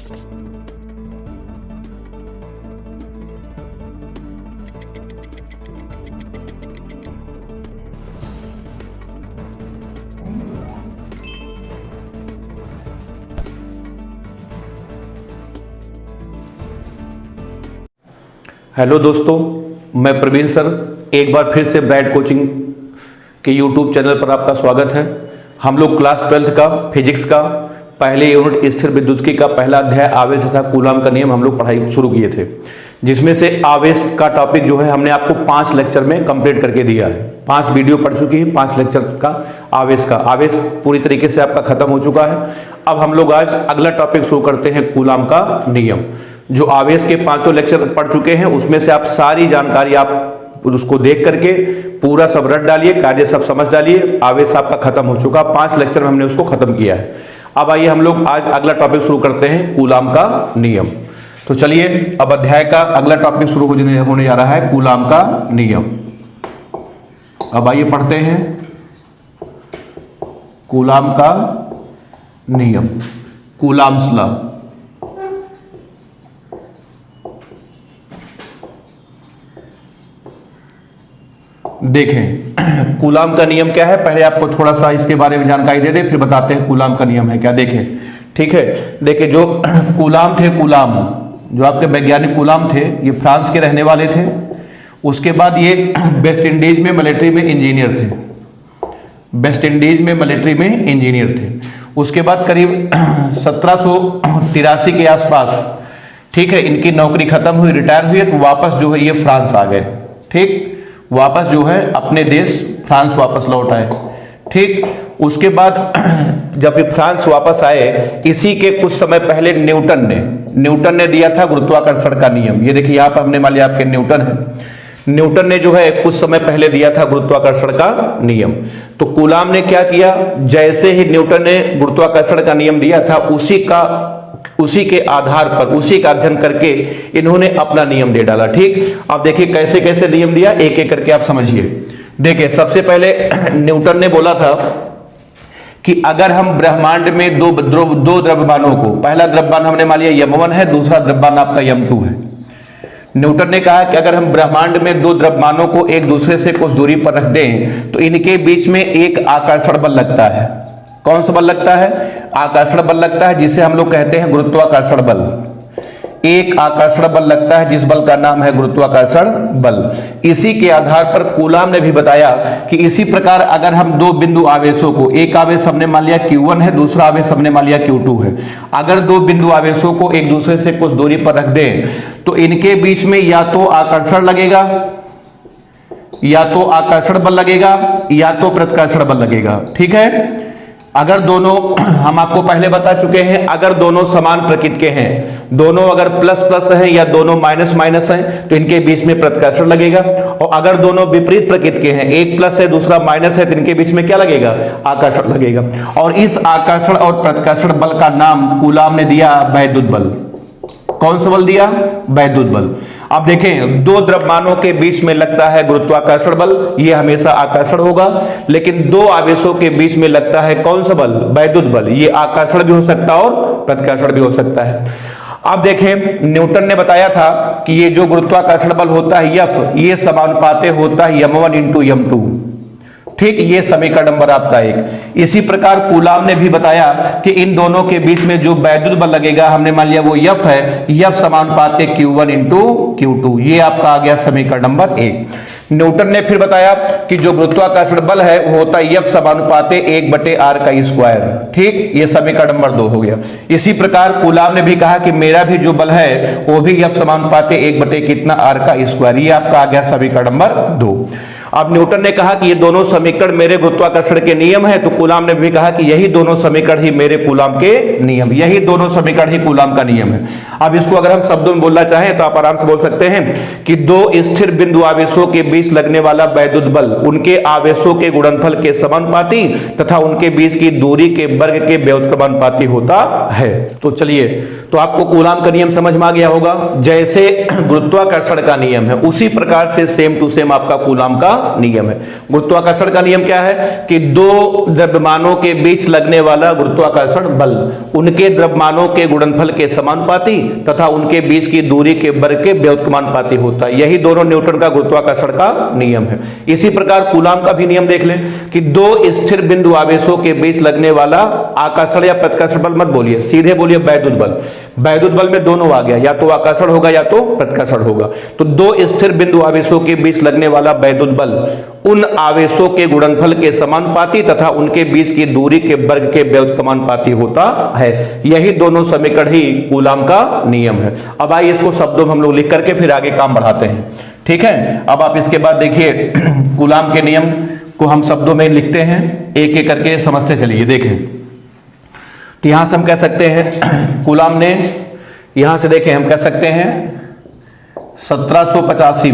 Hello दोस्तों, मैं Praveen sir एक बार फिर से ब्राइट कोचिंग के यूट्यूब चैनल पर आपका स्वागत है। हम लोग क्लास 12th का फिजिक्स का पहले यूनिट स्थिर विद्युत्की का पहला अध्याय आवेश तथा कूलाम का नियम हम लोग पढ़ाई शुरू किए थे, जिसमें से आवेश का टॉपिक जो है हमने आपको 5 लेक्चर में कंप्लीट करके दिया है। 5 वीडियो पढ़ चुकी है, 5 लेक्चर का आवेश पूरी तरीके से आपका खत्म हो चुका है। अब हम लोग आज अगला टॉपिक शुरू करते हैं कूलाम का नियम। जो आवेश के 5 लेक्चर पढ़ चुके हैं उसमें से आप सारी जानकारी आप उसको देख करके पूरा सब रट डालिए, कार्य सब समझ डालिए। आवेश आपका खत्म हो चुका, 5 लेक्चर में हमने उसको खत्म किया है। अब आइए हम लोग आज अगला टॉपिक शुरू करते हैं कूलाम का नियम। तो चलिए अब अध्याय का अगला टॉपिक शुरू होने जा रहा है कूलाम का नियम। अब आइए पढ़ते हैं कूलाम का नियम, कूलाम्स लॉ। देखें कूलाम का नियम क्या है, पहले आपको थोड़ा सा इसके बारे में जानकारी दे दें, फिर बताते हैं कूलाम का नियम है क्या। देखें, ठीक है। देखिए जो कूलाम थे, कूलाम जो आपके वैज्ञानिक कूलाम थे, ये फ्रांस के रहने वाले थे। उसके बाद ये वेस्ट इंडीज में मिलिट्री में इंजीनियर थे, वेस्ट इंडीज में मिलिट्री में इंजीनियर थे। उसके बाद करीब 1783 के आसपास, ठीक है, इनकी नौकरी खत्म हुई, रिटायर हुई, तो वापस जो है ये फ्रांस आ गए। ठीक, वापस जो है अपने देश फ्रांस वापस लौट आए। ठीक, उसके बाद जब ये फ्रांस वापस आए, इसी के कुछ समय पहले न्यूटन ने दिया था गुरुत्वाकर्षण का नियम। ये देखिए यहाँ पर हमने मान लिया आपके न्यूटन है, न्यूटन ने जो है कुछ समय पहले दिया था गुरुत्वाकर्षण का नियम। तो कूलाम ने क्या किया, जैसे ही न्यूटन ने गुरुत्वाकर्षण का नियम दिया था उसी के आधार पर, उसी का अध्ययन करके इन्होंने अपना नियम दे डाला। ठीक, अब देखिए कैसे कैसे नियम दिया, एक एक करके आप समझिए। देखिए सबसे पहले न्यूटन ने बोला था कि अगर हम ब्रह्मांड में दो द्रव्यमानों को, पहला द्रव्यमान हमने मान लिया यम1 है, दूसरा द्रव्यमान आपका यम2 है। न्यूटन ने कहा कि अगर हम ब्रह्मांड में 2 द्रव्यमानों को एक दूसरे से कुछ दूरी पर रख दें तो इनके बीच में एक आकर्षण बल लगता है। कौन सा बल लगता है? आकर्षण बल लगता है, जिसे हम लोग कहते हैं गुरुत्वाकर्षण बल। एक आकर्षण बल लगता है जिस बल का नाम है गुरुत्वाकर्षण बल। इसी के आधार पर कूलाम ने भी बताया कि इसी प्रकार अगर हम 2 बिंदु आवेशों को, एक आवेश हमने मान लिया Q1 है, दूसरा आवेश हमने मान लिया Q2 है, अगर 2 बिंदु आवेशों को एक दूसरे से कुछ दूरी पर रख दें तो इनके बीच में या तो आकर्षण लगेगा, या तो आकर्षण बल लगेगा, या तो प्रतिकर्षण बल लगेगा। ठीक है, अगर दोनों, हम आपको पहले बता चुके हैं, अगर दोनों समान प्रकृति के हैं, दोनों अगर प्लस प्लस हैं या दोनों माइनस माइनस हैं, तो इनके बीच में प्रतिकर्षण लगेगा। और अगर दोनों विपरीत प्रकृति के हैं, एक प्लस है दूसरा माइनस है, तो इनके बीच में क्या लगेगा? आकर्षण लगेगा। और इस आकर्षण और प्रतिकर्षण बल का नाम कूलाम ने दिया वैद्युत बल। कौन सा बल दिया? वैद्युत बल। अब देखें, 2 द्रव्यमानों के बीच में लगता है गुरुत्वाकर्षण बल, ये हमेशा आकर्षण होगा। लेकिन 2 आवेशों के बीच में लगता है कौन सा बल? वैद्युत बल। ये आकर्षण भी हो सकता है और प्रतिकर्षण भी हो सकता है। अब देखें, न्यूटन ने बताया था कि ये जो गुरुत्वाकर्षण बल होता है F, ये समानुपाती होता है m1 इंटू m2। ठीक, ये समीकरण नंबर आपका 1। इसी प्रकार कूलाम ने भी बताया कि इन दोनों के बीच में जो वैद्युत बल लगेगा, हमने मान लिया वो F है, F समानुपाती Q1 इंटू Q2। ये आपका आ गया समीकरण नंबर 1। न्यूटन ने फिर बताया कि जो गुरुत्वाकर्षण बल है वो होता है F समानुपाती 1/r का स्क्वायर। ठीक, ये समीकरण नंबर 2 हो गया। इसी प्रकार कूलाम ने भी कहा कि मेरा भी जो बल है वो भी F समानुपाती 1/r का स्क्वायर। ये आपका आ गया समीकरण नंबर 2। अब न्यूटन ने कहा कि ये दोनों समीकरण मेरे गुरुत्वाकर्षण के नियम है, तो कूलाम ने भी कहा कि यही दोनों समीकरण ही मेरे कूलाम के नियम, यही दोनों समीकरण ही कूलाम का नियम है। अब इसको अगर हम शब्दों में बोलना चाहें तो आप आराम से बोल सकते हैं कि 2 स्थिर बिंदु आवेशों के बीच लगने वाला वैद्युत बल उनके आवेशों के गुणनफल के समानुपाती तथा उनके बीच की दूरी के वर्ग के व्युत्क्रमानुपाती होता है। तो चलिए, तो आपको कूलाम का नियम समझ में आ गया होगा। जैसे गुरुत्वाकर्षण का नियम है उसी प्रकार से सेम टू सेम आपका कूलाम का नियम है। गुरुत्वाकर्षण का नियम क्या है कि दो द्रव्यमानों के बीच लगने वाला गुरुत्वाकर्षण बल उनके द्रव्यमानों के गुणनफल के समानुपाती तथा उनके बीच की दूरी के वर्ग के व्युत्क्रमानुपाती होता है। यही दोनों न्यूटन का गुरुत्वाकर्षण का नियम है। इसी प्रकार कूलाम का भी नियम देख लें कि दो स्थिर बिंदु आवेशों के बीच लगने वाला आकर्षण या प्रतिकर्षण बल, मत बोलिए, सीधे बोलिए वैद्युत बल। वैद्युत बल में दोनों आ गया, या तो आकर्षण होगा या तो प्रतिकर्षण होगा। तो दो स्थिर बिंदु आवेशों के बीच लगने वाला वैद्युत बल उन आवेशों के गुणनफल के समानुपाती तथा उनके बीच की दूरी के वर्ग के व्युत्क्रमानुपाती होता है। यही दोनों समीकरण ही कूलाम का नियम है। अब आइए इसको शब्दों में हम लोग लिख करके फिर आगे काम बढ़ाते हैं, ठीक है। अब आप इसके बाद देखिए कूलाम के नियम को हम शब्दों में लिखते हैं, एक एक करके समझते चलिए। देखें तो यहां से हम कह सकते हैं कूलाम ने, यहां से देखें हम कह सकते हैं 1785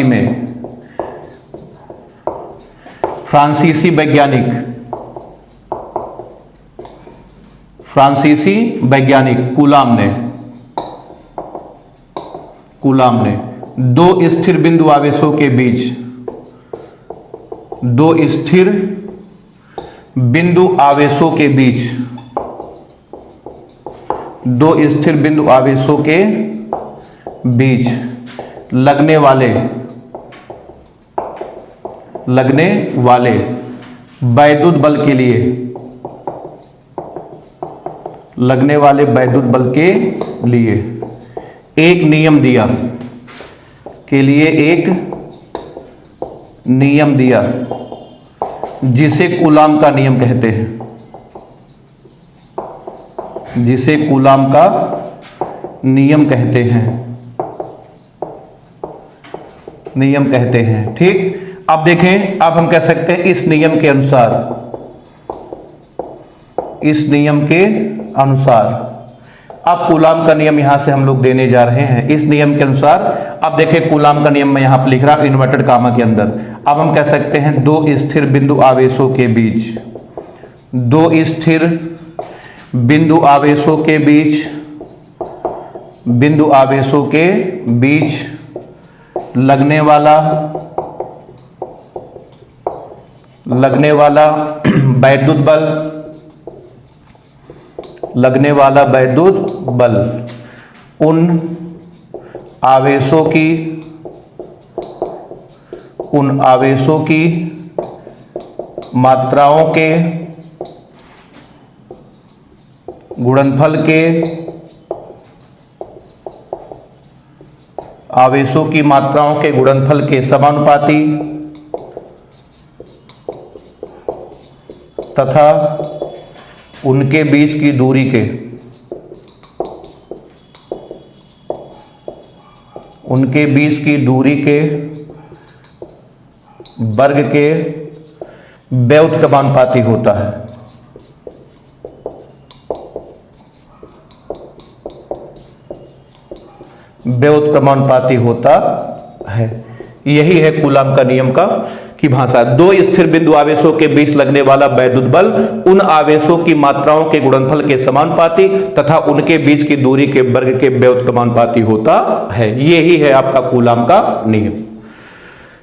में फ्रांसीसी वैज्ञानिक कूलाम ने दो स्थिर बिंदु आवेशों के बीच, दो स्थिर बिंदु आवेशों के बीच, दो स्थिर बिंदु आवेशों के बीच लगने वाले वैद्युत बल के लिए, लगने वाले वैद्युत बल के लिए एक नियम दिया, के लिए एक नियम दिया जिसे कूलाम का नियम कहते हैं, जिसे कूलाम का नियम कहते हैं, ठीक। अब देखें, अब हम कह सकते हैं इस नियम के अनुसार अब कूलाम का नियम यहां से हम लोग देने जा रहे हैं। इस नियम के अनुसार अब देखें कूलाम का नियम मैं यहां पर लिख रहा हूं इन्वर्टेड कामा के अंदर। अब हम कह सकते हैं दो स्थिर बिंदु आवेशों के बीच, दो स्थिर बिंदु आवेशों के बीच लगने वाला वैद्युत बल उन आवेशों की मात्राओं के गुणनफल के, आवेशों की मात्राओं के गुणनफल के समानुपाती तथा उनके बीच की दूरी के, वर्ग के व्युत्क्रमानुपाती होता है। व्युत्क्रमानुपाती होता है। यही है कूलाम का नियम का की भाषा। दो स्थिर बिंदु आवेशों के बीच लगने वाला वैद्युत बल उन आवेशों की मात्राओं के गुणनफल के समानुपाती तथा उनके बीच की दूरी के वर्ग के व्युत्क्रमानुपाती होता है। यही है आपका कूलाम का नियम।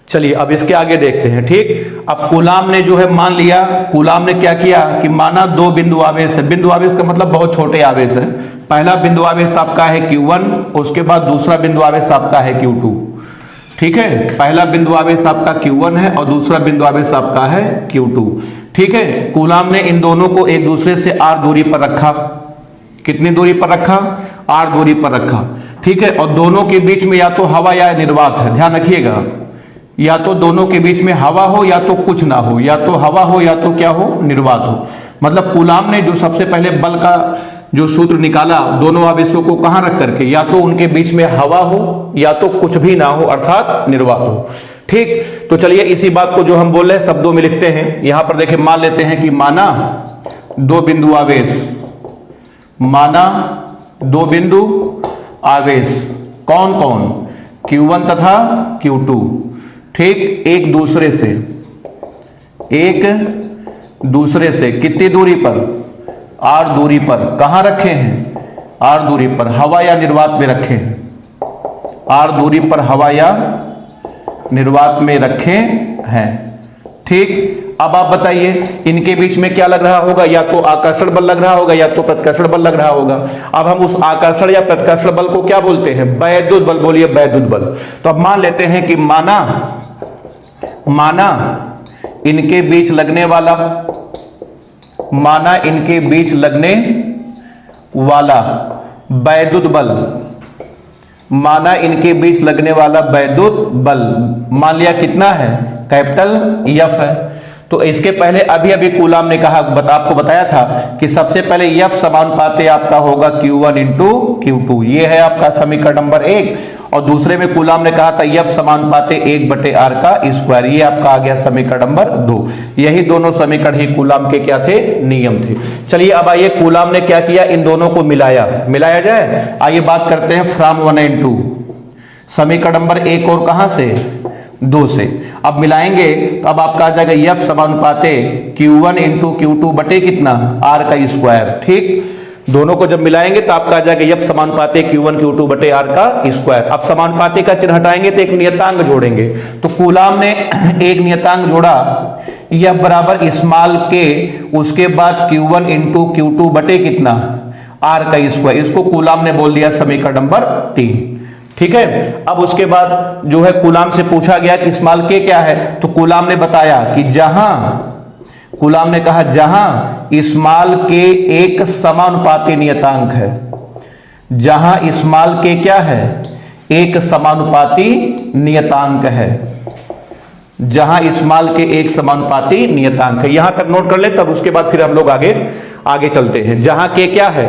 चलिए अब इसके आगे देखते हैं, ठीक। अब कूलाम ने जो है मान लिया, कूलाम ने क्या किया कि माना दो बिंदु आवेश है। बिंदु आवेश का मतलब बहुत छोटे आवेश है। पहला बिंदु आवेश आपका है Q1, उसके बाद दूसरा बिंदु आवेश आपका है Q2, ठीक है। पहला बिंदु आवेश आपका Q1 है और दूसरा बिंदु आवेश आपका है Q2, ठीक है। कूलाम ने इन दोनों को एक दूसरे से r दूरी पर रखा। कितनी दूरी पर रखा? r दूरी पर रखा, ठीक है। और दोनों के बीच में या तो हवा या निर्वात है, ध्यान रखिएगा। या तो दोनों के बीच में हवा हो या तो कुछ ना हो, या तो हवा हो या तो क्या हो, निर्वात हो। मतलब कूलाम ने जो सबसे पहले बल का जो सूत्र निकाला दोनों आवेशों को कहां रख करके, या तो उनके बीच में हवा हो या तो कुछ भी ना हो अर्थात निर्वात हो, ठीक। तो चलिए इसी बात को जो हम बोल रहे हैं शब्दों में लिखते हैं। यहां पर देखिए मान लेते हैं कि माना दो बिंदु आवेश, माना दो बिंदु आवेश कौन कौन, Q1 तथा Q2, ठीक। एक दूसरे से कितनी दूरी पर, r दूरी पर। कहां रखे हैं? r दूरी पर, हवा या निर्वात में रखे हैं, r दूरी पर हवा या निर्वात में रखे हैं। ठीक, अब आप बताइए इनके बीच में क्या लग रहा होगा, या तो आकर्षण बल लग रहा होगा या तो प्रतिकर्षण बल लग रहा होगा। अब हम उस आकर्षण या प्रतिकर्षण बल को क्या बोलते हैं, वैद्युत बल। बोलिए वैद्युत बल। तो अब मान लेते हैं कि माना इनके बीच लगने वाला वैद्युत बल, माना इनके बीच लगने वाला वैद्युत बल मान लिया कितना है, कैपिटल F है। तो इसके पहले अभी कूलाम ने कहा, आपको बताया था कि सबसे पहले F समानुपाती आपका होगा Q1 इंटू Q2, ये है आपका समीकरण नंबर 1। और दूसरे में कूलाम ने कहा था F समानुपाती 1/r का स्क्वायर, ये आपका आ गया समीकरण नंबर 2। यही दोनों समीकरण ही कूलाम के क्या थे, नियम थे। चलिए अब आइए कूलाम ने क्या किया, इन दोनों को मिलाया जाए। आइए बात करते हैं फ्रॉम 1 and 2, समीकरण नंबर 1 और कहां से, 2 से। अब मिलाएंगे तो अब आपका आ जाएगा F समानुपाते Q1 इंटू Q2 बटे कितना, R का स्क्वायर। ठीक, दोनों को जब मिलाएंगे तो आपका आ जाएगा F समानुपाते Q1 Q2 बटे R का स्क्वायर। अब समानुपाती का चिन्ह हटाएंगे तो एक नियतांक जोड़ेंगे। तो कूलाम ने एक नियतांक जोड़ा, F बराबर स्मॉल k, उसके बाद Q1 इंटू Q2 बटे कितना, R का स्क्वायर। इसको कूलाम ने बोल दिया समीकरण नंबर 3। ठीक है, अब उसके बाद जो है कूलाम से पूछा गया कि स्मॉल के क्या है, तो कूलाम ने बताया कि कूलाम ने कहा जहां स्मॉल के एक समानुपाती नियतांक है, जहां स्मॉल के क्या है, एक समानुपाती नियतांक है, जहां स्मॉल के एक समानुपाती नियतांक है। यहां तक नोट कर ले, तब उसके बाद फिर हम लोग आगे चलते हैं। जहां के क्या है,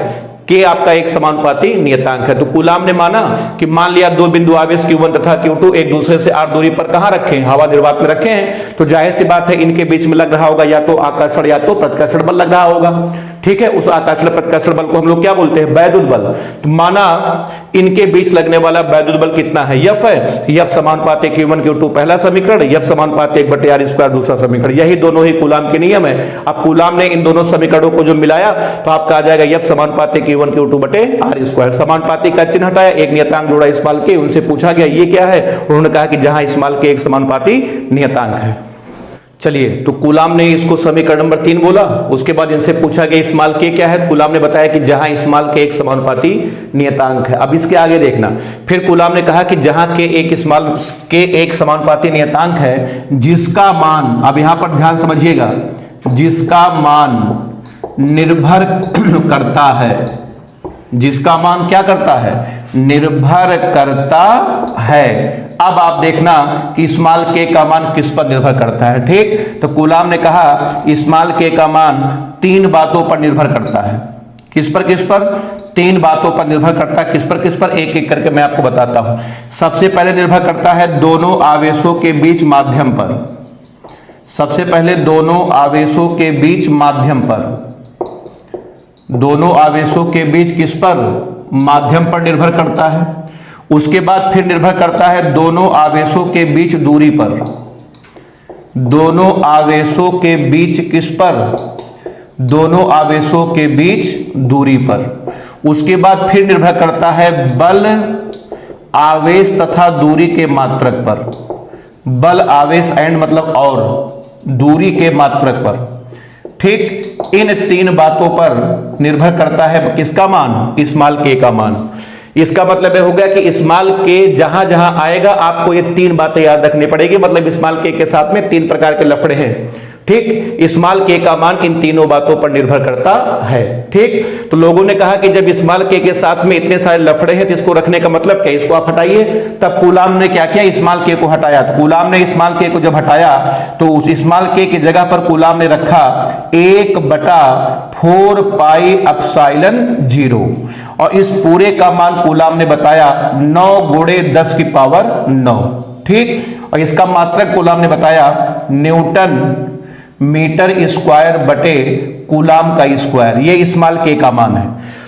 के आपका एक समानुपाती नियतांक है। तो कूलाम ने माना कि मान लिया दो बिंदु आवेश Q1 तथा Q2 एक दूसरे से r दूरी पर कहां रखे हैं, हवा निर्वात में रखे हैं। तो जाहिर सी बात है इनके बीच में लग रहा होगा या तो आकर्षण या तो प्रतिकर्षण बल लग रहा होगा। ठीक है, उस आकर्षण प्रतिकर्षण बल को हम लोग क्या बोलते हैं, वैद्युत बल। तो माना इनके बीच लगने वाला वैद्युत बल कितना है, F है। F समानुपाती Q1 Q2 पहला समीकरण, F समानुपाती 1/r स्क्वायर दूसरा समीकरण। यही दोनों ही कूलाम के नियम है। अब कूलाम ने इन दोनों समीकरणों को जो मिलाया तो आपका आ जाएगा F समानुपाती Q1 Q2 बटे r स्क्वायर। समानुपाती का चिन्ह हटाया, एक नियतांक जोड़ा स्मॉल के। उनसे पूछा गया ये क्या है, उन्होंने कहा कि जहां स्मॉल के एक समानुपाती नियतांक है। चलिए, तो कूलाम ने इसको समीकरण नंबर 3 बोला। उसके बाद इनसे पूछा गया स्मॉल के क्या है, कूलाम ने बताया कि जहां स्मॉल के एक समानुपाती नियतांक है। अब इसके आगे देखना, फिर कूलाम ने कहा कि जहां के एक समानुपाती नियतांक है जिसका मान, अब यहां पर ध्यान समझिएगा, जिसका मान निर्भर करता है, जिसका मान क्या करता है, निर्भर करता है। अब आप देखना कि स्मॉल के का मान किस पर निर्भर करता है। ठीक, तो कूलाम ने कहा स्मॉल के का मान 3 बातों पर निर्भर करता है। किस पर 3 बातों पर निर्भर करता है। किस पर एक एक करके मैं आपको बताता हूं। सबसे पहले निर्भर करता है दोनों आवेशों के बीच माध्यम पर। सबसे पहले दोनों आवेशों के बीच माध्यम पर, दोनों आवेशों के बीच किस पर, माध्यम पर निर्भर करता है। उसके बाद फिर निर्भर करता है दोनों आवेशों के बीच दूरी पर। दोनों आवेशों के बीच किस पर, दोनों आवेशों के बीच दूरी पर। उसके बाद फिर निर्भर करता है बल, आवेश तथा दूरी के मात्रक पर। बल, आवेश एंड मतलब और दूरी के मात्रक पर। ठीक, इन 3 बातों पर निर्भर करता है किसका मान, स्मॉल के का मान। इसका मतलब यह हो गया कि स्मॉल के जहां जहां आएगा आपको ये 3 बातें याद रखनी पड़ेगी। मतलब स्मॉल के साथ में 3 प्रकार के लफड़े हैं। ठीक, स्मॉल के का मान इन तीनों बातों पर निर्भर करता है। ठीक, तो लोगों ने कहा कि जब स्मॉल के साथ में इतने सारे लफड़े हैं तो इसको रखने का मतलब क्या, इसको आप हटाइए। तब कूलाम ने क्या किया, स्मॉल के को हटाया। तो कूलाम ने स्मॉल के को जब हटाया तो उस स्मॉल के की जगह पर कूलाम ने रखा 1/4 पाई एप्सिलॉन 0 और इस पूरे का मान कूलाम ने बताया 9 × 10⁹ 9। ठीक, और इसका मात्रक कूलाम ने बताया न्यूटन मीटर स्क्वायर बटे कूलाम का स्क्वायर। ये स्मॉल के का मान है।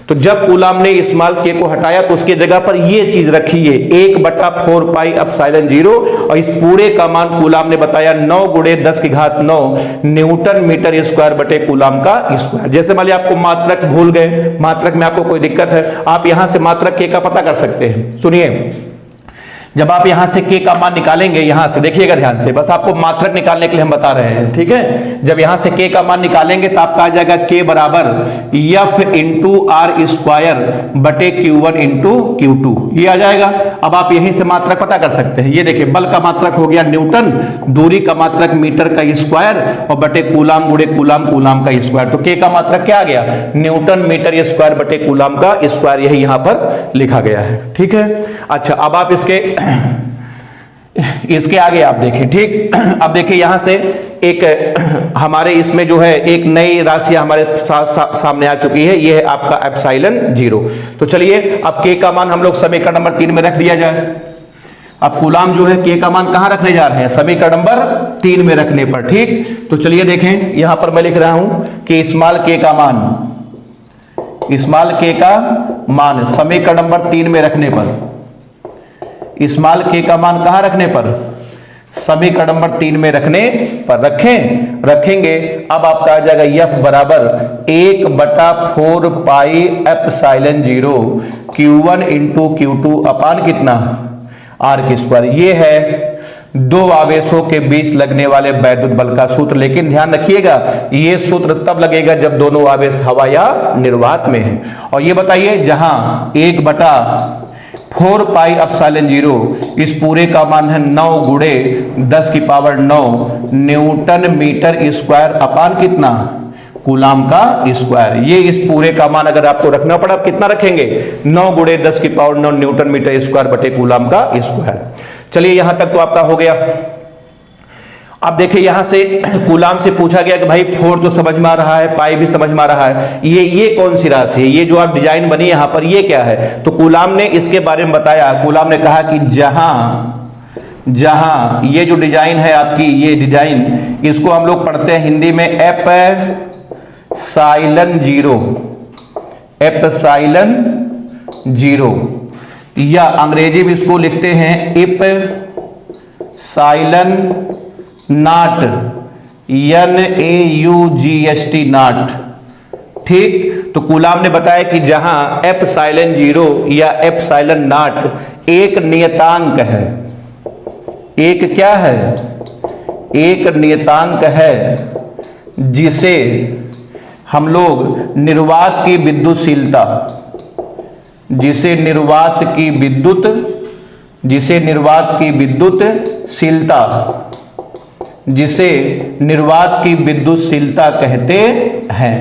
तो जब कूलाम ने स्मॉल के को हटाया तो उसके जगह पर ये चीज रखी है 1/4 पाई एप्सिलॉन 0 और इस पूरे का मान कूलाम ने बताया 9 × 10⁹ न्यूटन मीटर स्क्वायर बटे कूलाम का स्क्वायर। जैसे मान लिया आपको मात्रक भूल गए, मात्रक में आपको कोई दिक्कत है, आप यहां से मात्रक के का पता कर सकते हैं। सुनिए, जब आप यहां से k का मान निकालेंगे, यहां से देखिएगा ध्यान से, बस आपको मात्रक निकालने के लिए हम बता रहे हैं, ठीक है। जब यहां से k का मान निकालेंगे तो आपका आ जाएगा k बराबर f इंटू आर स्क्वायर बटे Q1 इंटू Q2, ये आ जाएगा। अब आप यहीं से मात्रक पता कर सकते हैं। ये देखिए बल का मात्रक हो गया न्यूटन, दूरी का मात्रक मीटर का स्क्वायर और बटे कूलाम गुणे कूलाम, कूलाम का स्क्वायर। तो k का मात्रक क्या आ गया, न्यूटन मीटर स्क्वायर बटे कूलाम का स्क्वायर, यही यहां पर लिखा गया है, ठीक है। अच्छा, अब आप इसके आगे आप देखें, ठीक। अब देखिए यहां से एक हमारे इसमें जो है एक नई राशि हमारे सामने आ चुकी है, ये है आपका एप्सिलॉन 0। तो चलिए अब k का मान हम लोग समीकरण नंबर 3 में रख दिया जाए। अब कूलाम जो है k का मान कहां रखने जा रहे हैं, समीकरण नंबर 3 में रखने पर, ठीक। तो चलिए देखें, यहां पर मैं लिख रहा हूं कि स्मॉल k का मान, स्मॉल k का मान समीकरण नंबर 3 में रखने पर, स्मॉल k का मान कहां रखने पर, समीकरण नंबर 3 में रखने पर रखेंगे। अब आपका आ जाएगा f बराबर 1/4 pi epsilon 0 Q1 into Q2 अपान कितना, r की स्क्वायर। ये है दो आवेशों के बीच लगने वाले वैद्युत बल का सूत्र। लेकिन ध्यान रखिएगा, ये सूत्र तब लगेगा जब दोनों आवेश हवा या निर्वात में है। और ये बताइए, जहां 1/4 पाई एप्सिलॉन 0 इस पूरे का मान है 9 गुणे 10 की power 9 newton metre square upon कितना, कूलाम का स्क्वायर। ये इस पूरे का मान अगर आपको रखना पड़ा, आप कितना रखेंगे, 9 गुणे 10 की पावर 9 न्यूटन मीटर स्क्वायर बटे कूलाम का स्क्वायर। चलिए यहां तक तो आपका हो गया। अब देखिए यहां से कूलाम से पूछा गया कि भाई 4 तो समझ में आ रहा है, पाई भी समझ में आ रहा है, ये कौन सी राशि है, ये जो आप डिजाइन बनी यहां पर ये क्या है। तो कूलाम ने इसके बारे में बताया। कूलाम ने कहा कि जहां ये जो डिजाइन है आपकी, ये डिजाइन, इसको हम लोग पढ़ते हैं हिंदी में एप्सिलॉन 0, या अंग्रेजी में इसको लिखते हैं एप्सिलॉन नॉट, NAUGST नॉट, ठीक। तो कूलाम ने बताया कि जहां एप्सिलॉन 0 या एप्सिलॉन नॉट एक नियतांक है, एक क्या है, एक नियतांक है, जिसे हम लोग निर्वात की विद्युतशीलता, जिसे निर्वात की विद्युतशीलता कहते हैं।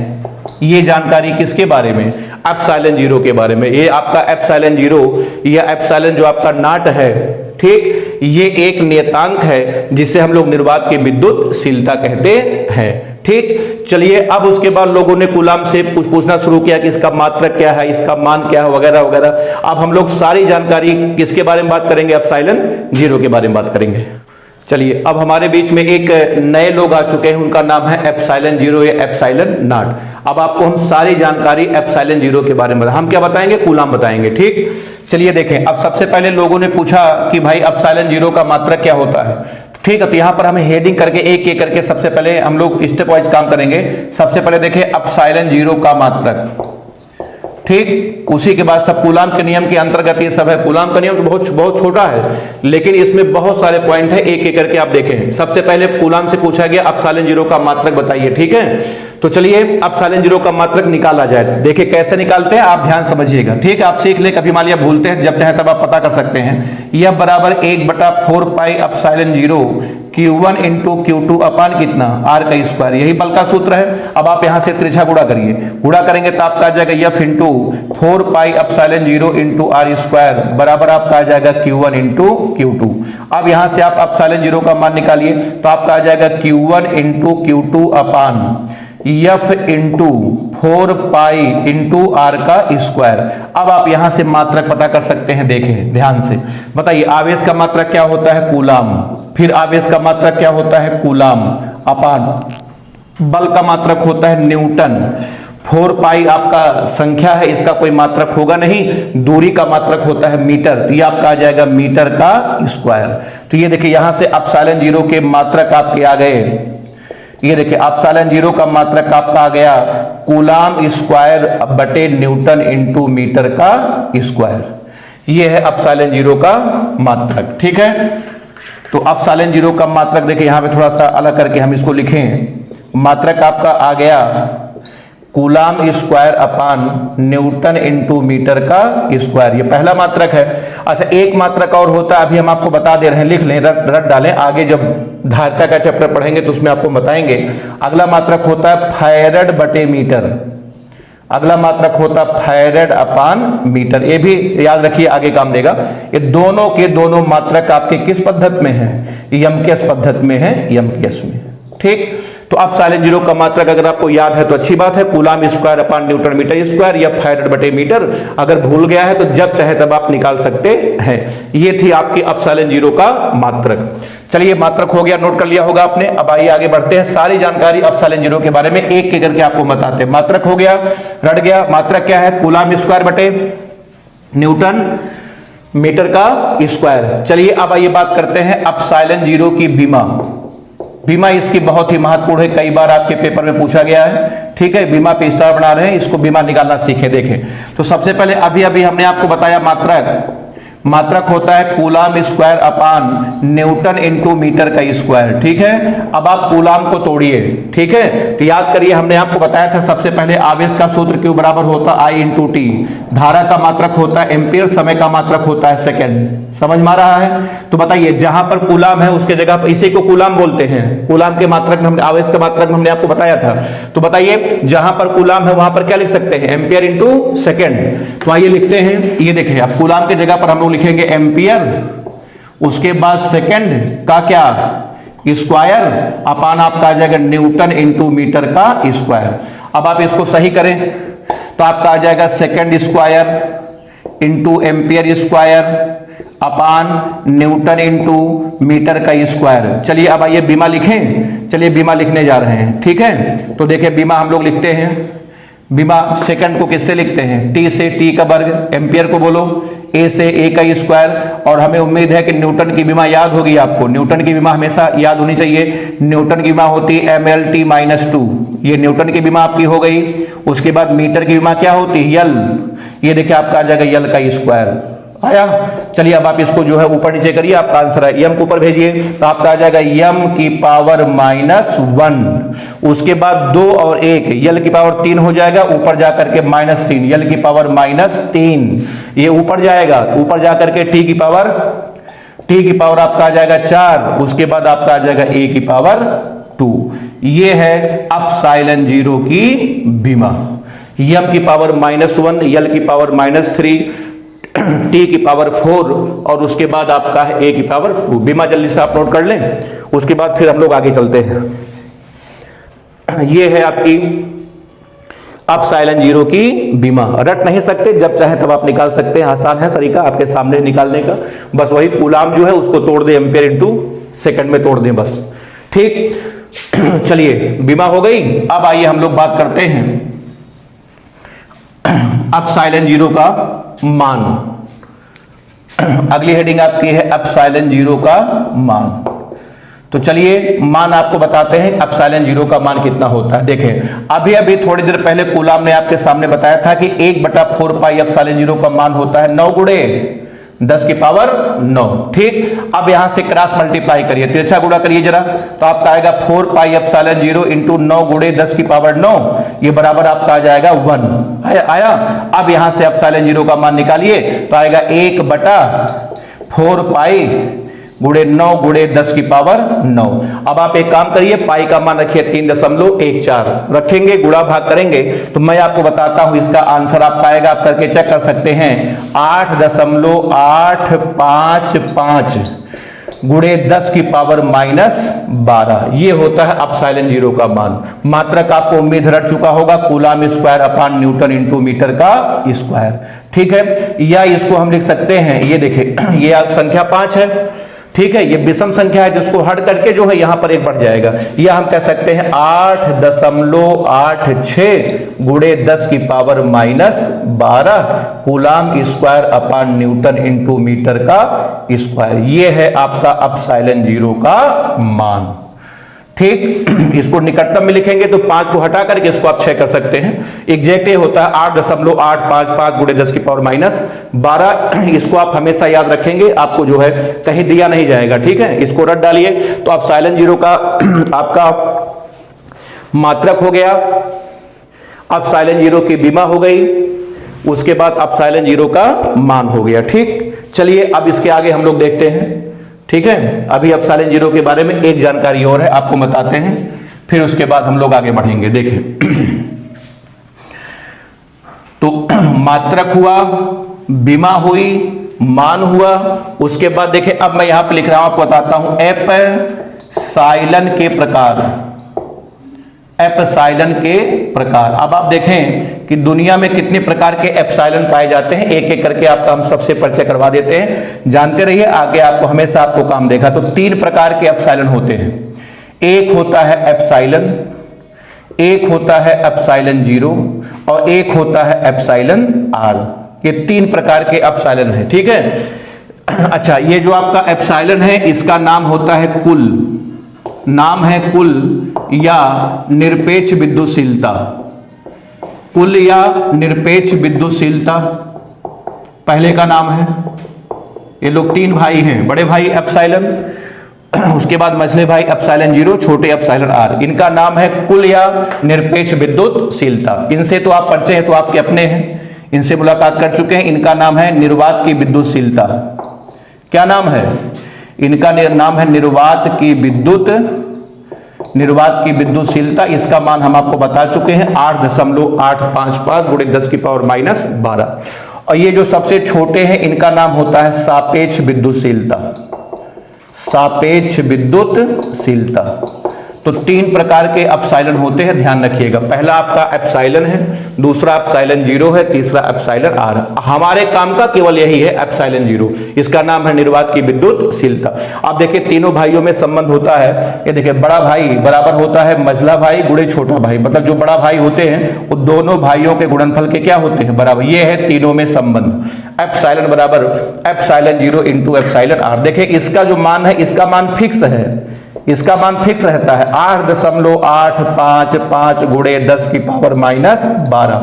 ये जानकारी किसके बारे में, एप्सिलॉन 0 के बारे में। ये आपका एप्सिलॉन 0 या एप्सिलॉन जो आपका नॉट है, ठीक, ये एक नियतांक है जिसे हम लोग निर्वात की विद्युतशीलता कहते हैं, ठीक। चलिए अब उसके बाद लोगों ने कूलाम से पूछना शुरू किया कि इसका मात्रक क्या है, इसका मान क्या है, वगैरह वगैरह। अब हम लोग सारी जानकारी किसके बारे में बात करेंगे, एप्सिलॉन 0 के बारे में बात करेंगे। चलिए अब हमारे बीच में एक नए लोग आ चुके हैं, उनका नाम है एप्सिलॉन 0 या एप्सिलॉन नॉट। अब आपको हम सारी जानकारी एप्सिलॉन 0 के बारे में हम क्या बताएंगे, कूलाम बताएंगे, ठीक। चलिए देखें, अब सबसे पहले लोगों ने पूछा कि भाई एप्सिलॉन 0 का मात्रक क्या होता है, ठीक है। तो यहां पर हमें हेडिंग करके एक एक करके सबसे पहले हम लोग स्टेप वाइज काम करेंगे। सबसे पहले देखें एप्सिलॉन 0 का मात्रक, ठीक। उसी के बाद सब कूलाम के नियम के अंतर्गत ये सब है। कूलाम का नियम तो बहुत छोटा है, लेकिन इसमें बहुत सारे पॉइंट है, एक एक करके आप देखें। सबसे पहले कूलाम से पूछा गया एप्सिलॉन 0 का मात्रक बताइए, ठीक है। तो चलिए एप्सिलॉन 0 का मात्रक निकाला जाए। देखिए कैसे निकालते हैं, आप ध्यान समझिएगा, ठीक है। आप सीख ले, कभी मान लिया भूलते हैं, जब चाहे तब आप पता कर सकते हैं। यह बराबर 1/4 pi epsilon 0 Q1 into Q2 अपान कितना, R का स्क्वायर, यही बल का सूत्र है। अब आप यहां से त्रिज्या गुणा करिए, गुणा करेंगे तो आपका आ जाएगा F into 4 pi epsilon 0 into R square बराबर आपका आ जाएगा Q1 इंटू Q2। अब यहां से आप एप्सिलॉन 0 का मान निकालिए तो आपका आ जाएगा Q1 इंटू Q2 अपान F into 4 pi into R का स्क्वायर। अब आप यहां से मात्रक पता कर सकते हैं, देखें ध्यान से, बताइए आवेश का मात्रक क्या होता है, कूलाम, फिर आवेश का मात्रक क्या होता है, कूलाम, अपान बल का मात्रक होता है न्यूटन, 4 पाई आपका संख्या है, इसका कोई मात्रक होगा नहीं, दूरी का मात्रक होता है मीटर, तो ये आपका आ जाएगा मीटर का स्क्वायर। तो ये देखिए यहां से एप्सिलॉन 0 के मात्रक आपके आ गए, ये देखिए एप्सिलॉन 0 का मात्रक आपका आ गया कूलाम स्क्वायर बटे न्यूटन इंटू मीटर का स्क्वायर। ये है एप्सिलॉन जीरो का मात्रक। ठीक है, तो एप्सिलॉन जीरो का मात्रक देखिए यहां पे थोड़ा सा अलग करके हम इसको लिखें। मात्रक आपका आ गया coulomb square upon newton into metre का स्क्वायर, ये पहला मात्रक है। अच्छा, एक मात्रक और होता है, अभी हम आपको बता दे रहे हैं, लिख लें, रट डालें, आगे जब धारिता का चैप्टर पढ़ेंगे तो उसमें आपको बताएंगे। अगला मात्रक होता है फैरड बटे मीटर। अगला मात्रक होता है फैरड अपान मीटर, ये भी याद रखिए, आगे काम देगा। ये दोनों के दोनों मात्रक आपके किस पद्धति में है? यमकेश पद्धति में है, यमकेश में। ठीक, तो एप्सिलॉन जीरो का मात्रक अगर आपको याद है तो अच्छी बात है, coulomb square upon newton metre square या फैरड बटे मीटर। अगर भूल गया है तो जब चाहे तब आप निकाल सकते हैं। ये थी आपकी एप्सिलॉन जीरो का मात्रक। चलिए, मात्रक हो गया, नोट कर लिया होगा आपने। अब आइए आगे बढ़ते हैं, सारी जानकारी एप्सिलॉन जीरो के बारे में एक एक करके आपको बताते हैं। मात्रक हो गया, रट गया। मात्रक क्या है? कूलाम स्क्वायर बटे न्यूटन मीटर का स्क्वायर। चलिए अब आइए बात करते हैं एप्सिलॉन जीरो की बीमा। बीमा इसकी बहुत ही महत्वपूर्ण है, कई बार आपके पेपर में पूछा गया है। ठीक है, बीमा पे स्टार बना रहे हैं, इसको बीमा निकालना सीखें। देखें, तो सबसे पहले अभी हमने आपको बताया मात्रक होता है coulomb square upon newton into metre का स्क्वायर। ठीक है, अब आप कूलाम को तोड़िए। ठीक है, तो याद करिए, हमने आपको बताया था सबसे पहले आवेश का सूत्र क्यू बराबर होता है I इंटू टी, धारा का मात्रक होता है एम्पियर, समय का मात्रक होता है सेकेंड। समझ में आ रहा है? तो बताइए, जहां पर कूलाम है उसके जगह पर, इसी को कूलाम बोलते हैं, कूलाम के मात्रक में आवेश का मात्रक हमने आपको बताया था। तो बताइए, जहां पर कूलाम है वहां पर क्या लिख सकते हैं? Ampere into second. तो आइए लिखते हैं, ये देखिए, अब कूलाम के जगह पर हम लोग लिखेंगे एम्पियर, उसके बाद सेकंड का क्या? स्क्वायर अपान आपका आ जाएगा न्यूटन इंटू मीटर का स्क्वायर। अब आप इसको सही करें तो आपका आ जाएगा second square into ampere square upon newton into metre का स्क्वायर। चलिए अब आइए बीमा लिखें। चलिए बीमा लिखने जा रहे हैं। ठीक है, तो देखिए बीमा हम लोग लिखते हैं, बीमा सेकंड को किससे लिखते हैं? टी से, टी का वर्ग, एम्पियर को बोलो ए से, ए का स्क्वायर। और हमें उम्मीद है कि न्यूटन की बीमा याद होगी आपको, न्यूटन की बीमा हमेशा याद होनी चाहिए। न्यूटन की बीमा होती है mLT - 2, ये न्यूटन की बीमा आपकी हो गई। उसके बाद मीटर की बीमा क्या होती है? यल, ये देखिए आपका आ जाएगा यल का स्क्वायर। आया? चलिए अब आप इसको जो है ऊपर नीचे करिए, आपका आंसर है यम को ऊपर भेजिए, तो आपका आ जाएगा यम की पावर -1। उसके बाद 2 और 1, यल की पावर 3 हो जाएगा, ऊपर जाकर के -3, यल की पावर -3, ये ऊपर जाएगा, ऊपर जाकर के टी की पावर आपका आ जाएगा 4, उसके बाद आपका आ जाएगा ए की पावर 2। ये है एप्सिलॉन जीरो की बीमा। यम की पावर -1, यल की पावर -3, टी की पावर 4 और उसके बाद आपका है ए की पावर 2। बीमा जल्दी से आप नोट कर लें, उसके बाद फिर हम लोग आगे चलते हैं। ये है आपकी एप्सिलॉन जीरो की बीमा। रट नहीं सकते, जब चाहे तब आप निकाल सकते हैं, आसान है तरीका आपके सामने निकालने का। बस वही कूलाम जो है उसको तोड़ दे, एम्पियर इंटू सेकंड में तोड़ दें बस। ठीक, चलिए बीमा हो गई। अब आइए हम लोग बात करते हैं एप्सिलॉन जीरो का मान। अगली हेडिंग आपकी है एप्सिलॉन जीरो का मान। तो चलिए मान आपको बताते हैं एप्सिलॉन जीरो का मान कितना होता है। देखें, अभी थोड़ी देर पहले कूलाम ने आपके सामने बताया था कि 1/4 पाई एप्सिलॉन जीरो का मान होता है 9 गुणे 10 की पावर 9। ठीक, अब यहां से क्रॉस मल्टीप्लाई करिए, तिरछा गुणा करिए जरा, तो आपका आएगा 4 पाई एप्सिलॉन जीरो इंटू 9 गुणे 10 की पावर 9, ये बराबर आपका आ जाएगा 1। आया? अब यहां से एप्सिलॉन जीरो का मान निकालिए, तो आएगा 1/4 पाई गुणे 9 गुणे 10 की पावर 9। अब आप एक काम करिए, पाई का मान रखिए 3.14 रखेंगे, गुणा भाग करेंगे, तो मैं आपको बताता हूं इसका आंसर आपका आएगा, आप करके चेक कर सकते हैं, 8.855 गुणे 10 की पावर -12। ये होता है एप्सिलॉन जीरो का मान। मात्रक आपको उम्मीद रट चुका होगा, coulomb square upon newton into metre का स्क्वायर। ठीक है, या इसको हम लिख सकते हैं, ये देखें, ये संख्या 5 है। ठीक है, ये विषम संख्या है, जिसको हट करके जो है यहां पर एक बढ़ जाएगा, या हम कह सकते हैं 8.86 गुणे 10 की power -12 coulomb square upon newton into metre का स्क्वायर। ये है आपका एप्सिलॉन जीरो का मान। ठीक। इसको निकटतम में लिखेंगे तो 5 को हटा करके इसको आप 6 कर सकते हैं। एग्जैक्ट ये होता है 8.855 गुणे 10 की पावर माइनस 12। इसको आप हमेशा याद रखेंगे, आपको जो है कहीं दिया नहीं जाएगा, ठीक है। इसको रट डालिए तो आप साइलेंट जीरो का आपका मात्रक हो गया, अब साइलेंट जीरो की बीमा हो गई, उसके बाद अब साइलेंट जीरो का मान हो गया, ठीक। चलिए अब इसके आगे हम लोग देखते हैं, ठीक है। अभी अब साइलेंट जीरो के बारे में एक जानकारी और है, आपको बताते हैं, फिर उसके बाद हम लोग आगे बढ़ेंगे। देखें तो मात्रक हुआ, बीमा हुई, मान हुआ, उसके बाद देखें अब मैं यहां पे लिख रहा हूं, आपको बताता हूं एप्सिलॉन के प्रकार, एप्सिलॉन के प्रकार। अब आप देखें कि दुनिया में कितने प्रकार के एप्सिलॉन पाए जाते हैं, एक एक करके आपका हम सबसे परिचय करवा देते हैं, जानते रहिए, आगे आपको हमेशा आपको काम देगा। तो 3 प्रकार के एप्सिलॉन होते हैं, एक होता है एप्सिलॉन, एक होता है एप्सिलॉन जीरो और एक होता है एप्सिलॉन आर। ये 3 प्रकार के एप्सिलॉन है, ठीक है। अच्छा, ये जो आपका एप्सिलॉन है इसका नाम होता है कुल, नाम है कुल या निरपेक्ष विद्युतशीलता, कुल या निरपेक्ष विद्युतशीलता पहले का नाम है। ये लोग 3 भाई हैं, बड़े भाई एप्सिलॉन, उसके बाद मझले भाई एप्सिलॉन जीरो, छोटे एप्सिलॉन आर। इनका नाम है कुल या निरपेक्ष विद्युतशीलता। इनसे तो आप परिचय है, तो आपके अपने हैं, इनसे मुलाकात कर चुके हैं। इनका नाम है निर्वात की विद्युतशीलता। क्या नाम है इनका? नाम है निर्वात की विद्युतशीलता। इसका मान हम आपको बता चुके हैं 8.855 गुणे 10 की पावर माइनस 12। और ये जो सबसे छोटे हैं इनका नाम होता है सापेक्ष विद्युतशीलता, सापेक्ष विद्युतशीलता। तो 3 प्रकार के एप्सिलॉन होते हैं, ध्यान रखिएगा। पहला आपका एप्सिलॉन है, दूसरा एप्सिलॉन जीरो है, तीसरा एप्सिलॉन आर। हमारे काम का केवल यही है एप्सिलॉन जीरो, इसका नाम है निर्वात की विद्युतशीलता। आप देखिए तीनों भाइयों में संबंध होता है, ये देखिए बड़ा भाई बराबर होता है मझला भाई गुणे छोटा भाई, मतलब जो बड़ा भाई होते हैं वो दोनों भाइयों के गुणनफल के क्या होते हैं? बराबर। ये है तीनों में संबंध, एप्सिलॉन बराबर epsilon zero into epsilon R. देखिए इसका जो मान है इसका मान फिक्स है, इसका मान फिक्स रहता है 8.855 गुणे 10 की पावर माइनस 12।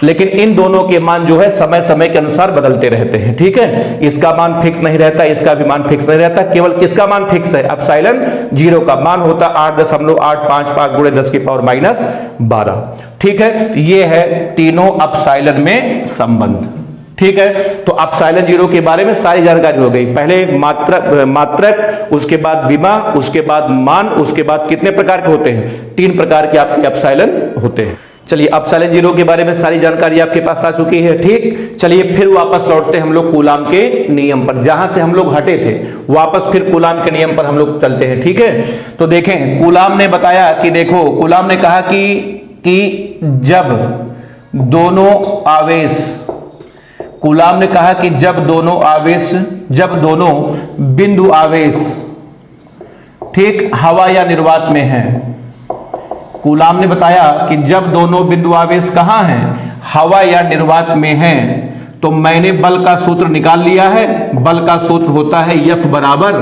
लेकिन इन दोनों के मान जो है समय समय के अनुसार बदलते रहते हैं, ठीक है। इसका मान फिक्स नहीं रहता, इसका भी मान फिक्स नहीं रहता, केवल किसका मान फिक्स है? एप्सिलॉन जीरो का मान होता 8.855 गुणे 10 की पावर माइनस 12, ठीक है। ये है तीनों एप्सिलॉन में संबंध, ठीक है। तो एप्सिलॉन जीरो के बारे में सारी जानकारी हो गई। पहले मात्रक, उसके बाद बीमा, उसके बाद मान, उसके बाद कितने प्रकार के होते हैं? 3 प्रकार के आपके एप्सिलॉन होते हैं। चलिए एप्सिलॉन जीरो के बारे में सारी जानकारी आपके पास आ चुकी है, ठीक। चलिए फिर वापस लौटते हैं हम लोग कूलाम के नियम पर, जहां से हम लोग हटे थे वापस फिर कूलाम के नियम पर हम लोग चलते हैं, ठीक है। तो देखें कूलाम ने बताया कि देखो, कूलाम ने कहा कि जब दोनों आवेश, कूलाम ने कहा कि जब दोनों बिंदु आवेश, ठीक, हवा या निर्वात में है। कूलाम ने बताया कि जब दोनों बिंदु आवेश कहां हैं? हवा या निर्वात में हैं। तो मैंने बल का सूत्र निकाल लिया है। बल का सूत्र होता है F बराबर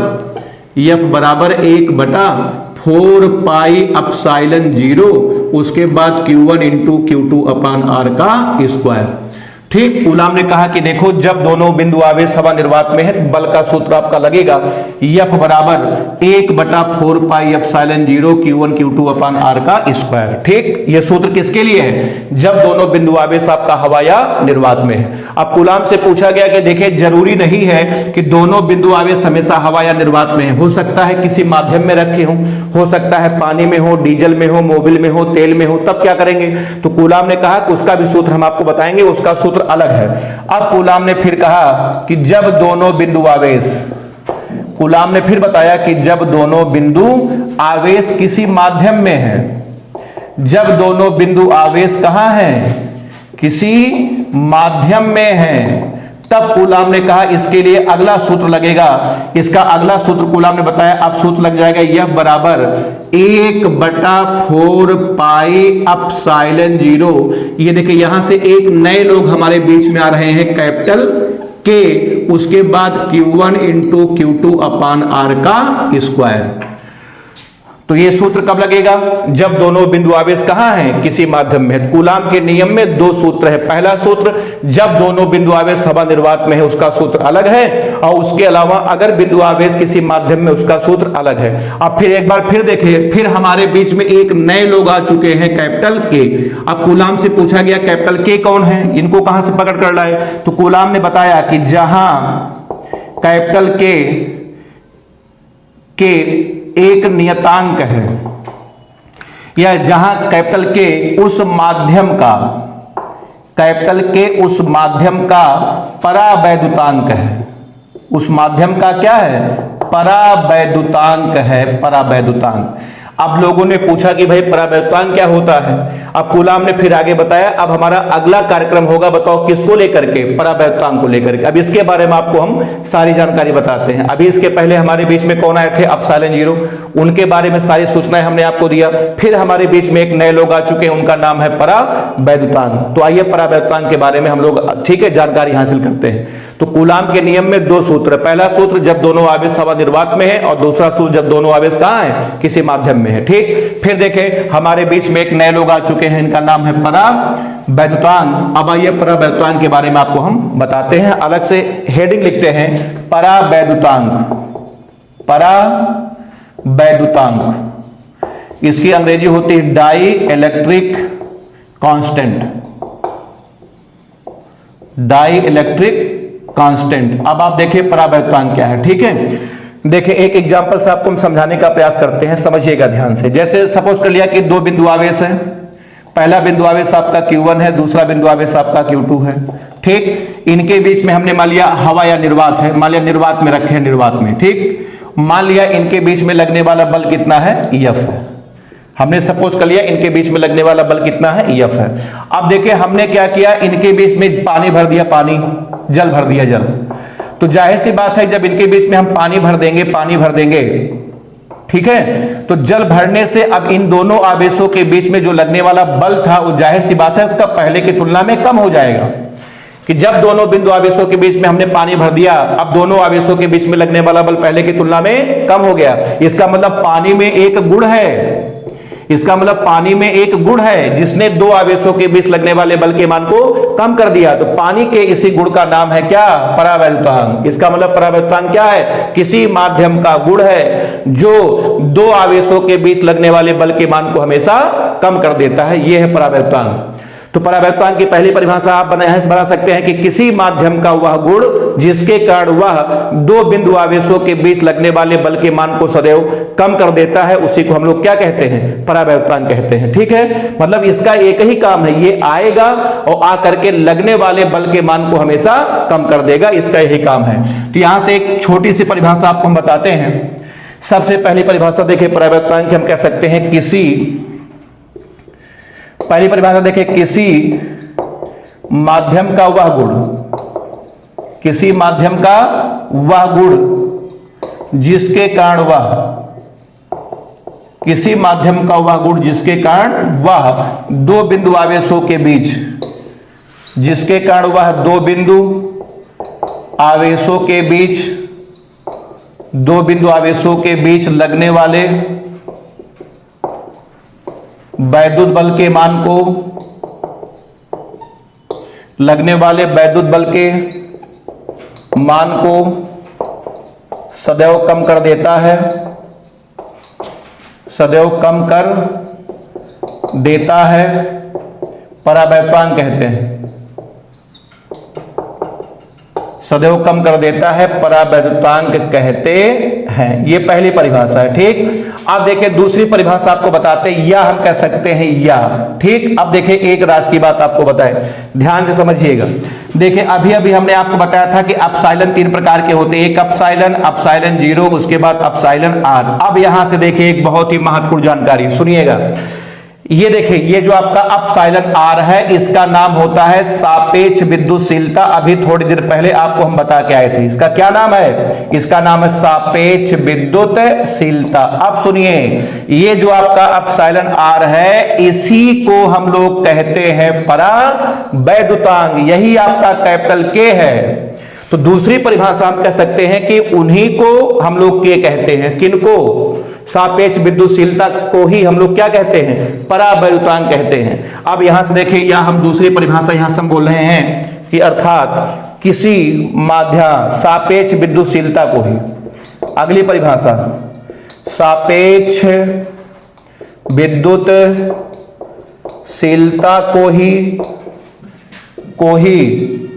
1/4 पाई एप्सिलॉन जीरो, उसके बाद Q1 इंटू Q2 अपान R का स्क्वायर, ठीक। कूलाम ने कहा कि देखो जब दोनों बिंदु आवेश हवा निर्वात में है, बल का सूत्र आपका लगेगा F बराबर 1/4 pi epsilon zero Q1 Q2 अपान R का स्क्वायर, ठीक। यह सूत्र किसके लिए है? जब दोनों बिंदु आवेश आपका हवा या निर्वात में है। अब कूलाम से पूछा गया कि देखिए जरूरी नहीं है कि दोनों बिंदु आवेश हमेशा हवा या निर्वात में है, हो सकता है किसी माध्यम में रखे हो सकता है पानी में हो, डीजल में हो, मोबिल में हो, तेल में हो, तब क्या करेंगे? तो कूलाम ने कहा कि उसका भी सूत्र हम आपको बताएंगे, उसका सूत्र अलग है। अब कूलाम ने फिर कहा कि जब दोनों बिंदु आवेश, कूलाम ने फिर बताया कि जब दोनों बिंदु आवेश किसी माध्यम में है, जब दोनों बिंदु आवेश कहां हैं? किसी माध्यम में है, तब कूलाम ने कहा इसके लिए अगला सूत्र लगेगा। इसका अगला सूत्र कूलाम ने बताया, अब सूत्र लग जाएगा F बराबर 1/4 पाई एप्सिलॉन जीरो। ये देखिए यहां से एक नए लोग हमारे बीच में आ रहे हैं, कैपिटल के, उसके बाद Q1 इंटू Q2 अपान R का स्क्वायर। तो ये सूत्र कब लगेगा? जब दोनों बिंदु आवेश कहां हैं? किसी माध्यम में। कूलाम के नियम में दो सूत्र है। पहला सूत्र जब दोनों बिंदु आवेश हवा निर्वात में है उसका सूत्र अलग है, और उसके अलावा अगर बिंदु आवेश किसी माध्यम में उसका सूत्र अलग है। अब फिर एक बार फिर देखिए, फिर हमारे बीच में एक नए लोग आ चुके हैं, कैपिटल के। अब कूलाम से पूछा गया कैपिटल के कौन है, इनको कहां से पकड़ कर लाए? तो कूलाम ने बताया कि जहां कैपिटल के एक नियतांक है, या जहां कैपिटल के उस माध्यम का, कैपिटल के उस माध्यम का परावैद्युतांक है। उस माध्यम का क्या है? परावैद्युतांक है, परावैद्युतांक। अब लोगों ने पूछा कि भाई परावैद्युतांक क्या होता है? अब कूलाम ने फिर आगे बताया, अब हमारा अगला कार्यक्रम होगा, बताओ किसको लेकर के? परावैद्युतांक को लेकर के। अब इसके बारे में आपको हम सारी जानकारी बताते हैं। अभी इसके पहले हमारे बीच में कौन आए थे? एप्सिलॉन जीरो, उनके बारे में सारी सूचनाएं हमने आपको दिया। फिर हमारे बीच में एक नए लोग आ चुके हैं, उनका नाम है परावैद्युतांक। तो आइए परावैद्युतांक के बारे में हम लोग ठीक है जानकारी हासिल करते हैं। तो कूलाम के नियम में दो सूत्र, पहला सूत्र जब दोनों आवेश हवा निर्वात में है, और दूसरा सूत्र जब दोनों आवेश कहां है? किसी माध्यम में है। ठीक, फिर देखें हमारे बीच में एक नए लोग आ चुके हैं, इनका नाम है परावैद्युतांक। अब आइए परावैद्युतांक के बारे में आपको हम बताते हैं, अलग से हेडिंग लिखते हैं, परावैद्युतांक। परावैद्युतांक इसकी अंग्रेजी होती है dielectric constant, dielectric constant. अब आप देखिए परावैद्युतांक क्या है। ठीक है, देखिए एक एग्जांपल से आपको हम समझाने का प्रयास करते हैं, समझिएगा ध्यान से। जैसे सपोज कर लिया कि दो बिंदु आवेश है, पहला बिंदु आवेश आपका Q1 है, दूसरा बिंदु आवेश आपका Q2 है। ठीक, इनके बीच में हमने मान लिया हवा या निर्वात है, मान लिया निर्वात में रखे हैं, निर्वात में। ठीक, मान लिया इनके बीच में लगने वाला बल कितना है? F है। हमने सपोज कर लिया इनके बीच में लगने वाला बल कितना है? F है। अब देखिए हमने क्या किया, इनके बीच में पानी भर दिया, पानी, जल भर दिया, जल। तो जाहिर सी बात है जब इनके बीच में हम पानी भर देंगे, पानी भर देंगे, ठीक है, तो जल भरने से अब इन दोनों आवेशों के बीच में जो लगने वाला बल था वो जाहिर सी बात है तब पहले की तुलना में कम हो जाएगा। कि जब दोनों बिंदु आवेशों के बीच में हमने पानी भर दिया, अब दोनों आवेशों के बीच में लगने वाला बल पहले की तुलना में कम हो गया। इसका मतलब पानी में एक गुण है, इसका मतलब पानी में एक गुण है जिसने दो आवेशों के बीच लगने वाले बल के मान को कम कर दिया। तो पानी के इसी गुण का नाम है क्या? परावैद्युतांक। इसका मतलब परावैद्युतांक क्या है? किसी माध्यम का गुण है जो दो आवेशों के बीच लगने वाले बल के मान को हमेशा कम कर देता है, यह है परावैद्युतांक। तो परावैद्युतांक की पहली परिभाषा आप बना सकते हैं कि किसी माध्यम का वह गुण जिसके कारण वह दो बिंदु आवेशों के बीच लगने वाले बल के मान को सदैव कम कर देता है, उसी को हम लोग क्या कहते हैं? परावैद्युतांक कहते हैं। ठीक है, मतलब इसका एक ही काम है, ये आएगा और आकर के लगने वाले बल के मान को हमेशा कम कर देगा, इसका यही काम है। तो यहां से एक छोटी सी परिभाषा आपको हम बताते हैं। सबसे पहली परिभाषा देखिए परावैद्युतांक हम कह सकते हैं पहली परिभाषा देखिए, किसी माध्यम का वह गुण, किसी माध्यम का वह गुण जिसके कारण वह, किसी माध्यम का वह गुण जिसके कारण वह दो बिंदु आवेशों के बीच, जिसके कारण वह दो बिंदु आवेशों के बीच, दो बिंदु आवेशों के बीच लगने वाले वैद्युत बल के मान को, लगने वाले वैद्युत बल के मान को सदैव कम कर देता है, सदैव कम कर देता है, परावैद्युतांक कहते हैं। सदैव कम कर देता है, परावैद्युतांक कहते हैं। ये पहली परिभाषा है। ठीक, अब देखिए दूसरी परिभाषा आपको बताते हैं, या हम कह सकते हैं या। ठीक, अब देखिए एक राशि की बात आपको बताए, ध्यान से समझिएगा। देखिए अभी अभी हमने आपको बताया था कि एप्सिलॉन तीन प्रकार के होते हैं, एक एप्सिलॉन जीरो, उसके बाद एप्सिलॉन आर। अब यहां से देखिए एक बहुत ही महत्वपूर्ण जानकारी सुनिएगा। ये देखिए, ये जो आपका एप्सिलॉन आर है इसका नाम होता है सापेक्ष विद्युतशीलता। अभी थोड़ी देर पहले आपको हम बता के आए थे, इसका क्या नाम है? इसका नाम है सापेक्ष विद्युतशीलता। अब सुनिए, ये जो आपका एप्सिलॉन आर है इसी को हम लोग कहते हैं परावैद्युतांक, यही आपका कैपिटल के है। तो दूसरी परिभाषा हम कह सकते हैं कि उन्हीं को हम लोग के कहते हैं। किनको? सापेक्ष विद्युतशीलता को ही हम लोग क्या कहते हैं, परावैद्युतांक कहते हैं। अब यहां से देखिए, या हम दूसरी परिभाषा यहां से हम बोल रहे हैं कि अर्थात किसी माध्यम सापेक्ष विद्युतशीलता को ही, अगली परिभाषा सापेक्ष विद्युतशीलता को ही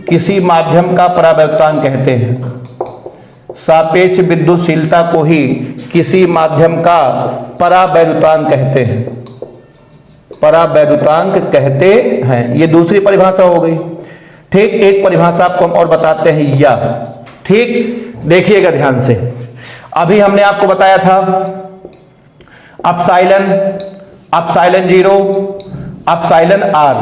किसी माध्यम का परावैद्युतांक कहते हैं। सापेक्ष विद्युतशीलता को ही किसी माध्यम का परावैद्युतांक कहते हैं, परावैद्युतांक कहते हैं। ये दूसरी परिभाषा हो गई। ठीक, एक परिभाषा आपको हम और बताते हैं, या ठीक देखिएगा ध्यान से। अभी हमने आपको बताया था अपसाइलन 0, अपसाइलन r,